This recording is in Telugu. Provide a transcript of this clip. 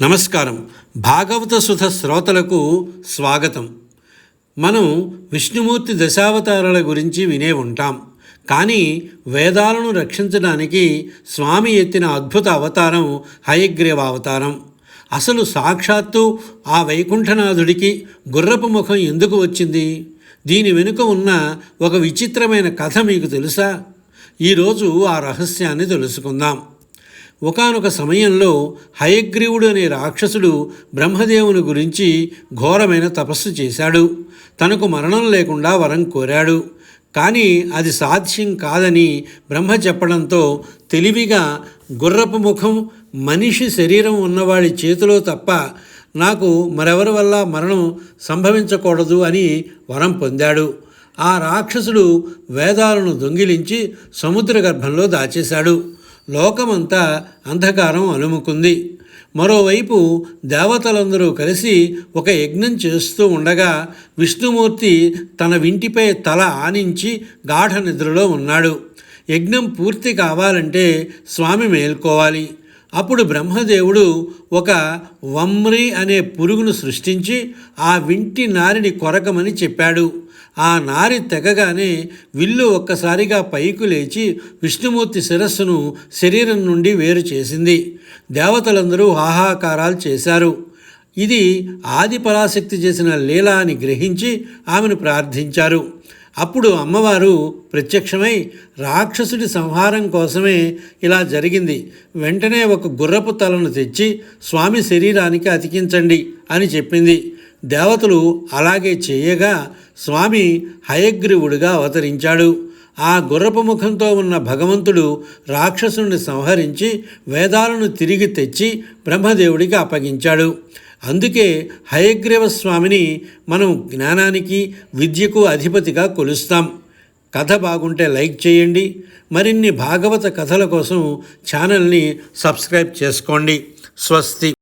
నమస్కారం. భాగవత సుధ శ్రోతలకు స్వాగతం. మనం విష్ణుమూర్తి దశావతారాల గురించి వినే ఉంటాం. కానీ వేదాలను రక్షించడానికి స్వామి ఎత్తిన అద్భుత అవతారం హయగ్రీవ అవతారం. అసలు సాక్షాత్తు ఆ వైకుంఠనాథుడికి గుర్రపు ముఖం ఎందుకు వచ్చింది? దీని వెనుక ఉన్న ఒక విచిత్రమైన కథ మీకు తెలుసా? ఈరోజు ఆ రహస్యాన్ని తెలుసుకుందాం. ఒకానొక సమయంలో హయగ్రీవుడు అనే రాక్షసుడు బ్రహ్మదేవుని గురించి ఘోరమైన తపస్సు చేశాడు. తనకు మరణం లేకుండా వరం కోరాడు. కానీ అది సాధ్యం కాదని బ్రహ్మ చెప్పడంతో తెలివిగా గుర్రపు ముఖం, మనిషి శరీరం ఉన్నవాడి చేతిలో తప్ప నాకు మరెవరి వల్ల మరణం సంభవించకూడదు అని వరం పొందాడు. ఆ రాక్షసుడు వేదాలను దొంగిలించి సముద్ర గర్భంలో దాచేశాడు. లోకమంతా అంధకారం అలుముకుంది. మరోవైపు దేవతలందరూ కలిసి ఒక యజ్ఞం చేస్తూ ఉండగా విష్ణుమూర్తి తన వింటిపై తల ఆనించి గాఢ నిద్రలో ఉన్నాడు. యజ్ఞం పూర్తి కావాలంటే స్వామి మేల్కోవాలి. అప్పుడు బ్రహ్మదేవుడు ఒక వమ్రి అనే పురుగును సృష్టించి ఆ వింటి నారిని కొరకమని చెప్పాడు. ఆ నారి తెగగానే విల్లు ఒక్కసారిగా పైకి లేచి విష్ణుమూర్తి శిరస్సును శరీరం నుండి వేరు చేసింది. దేవతలందరూ హాహాకారాలు చేశారు. ఇది ఆది పరాశక్తి చేసిన లీల అని గ్రహించి ఆమెను ప్రార్థించారు. అప్పుడు అమ్మవారు ప్రత్యక్షమై రాక్షసుడి సంహారం కోసమే ఇలా జరిగింది, వెంటనే ఒక గుర్రపు తలను తెచ్చి స్వామి శరీరానికి అతికించండి అని చెప్పింది. దేవతలు అలాగే చేయగా స్వామి హయగ్రీవుడిగా అవతరించాడు. ఆ గుర్రపు ముఖంతో ఉన్న భగవంతుడు రాక్షసుని సంహరించి వేదాలను తిరిగి తెచ్చి బ్రహ్మదేవుడికి అప్పగించాడు. అందుకే హయగ్రీవ స్వామిని మనం జ్ఞానానికి, విద్యకు అధిపతిగా కొలుస్తాం. కథ బాగుంటే లైక్ చేయండి. మరిన్ని భాగవత కథల కోసం ఛానల్ని సబ్స్క్రైబ్ చేసుకోండి. స్వస్తి.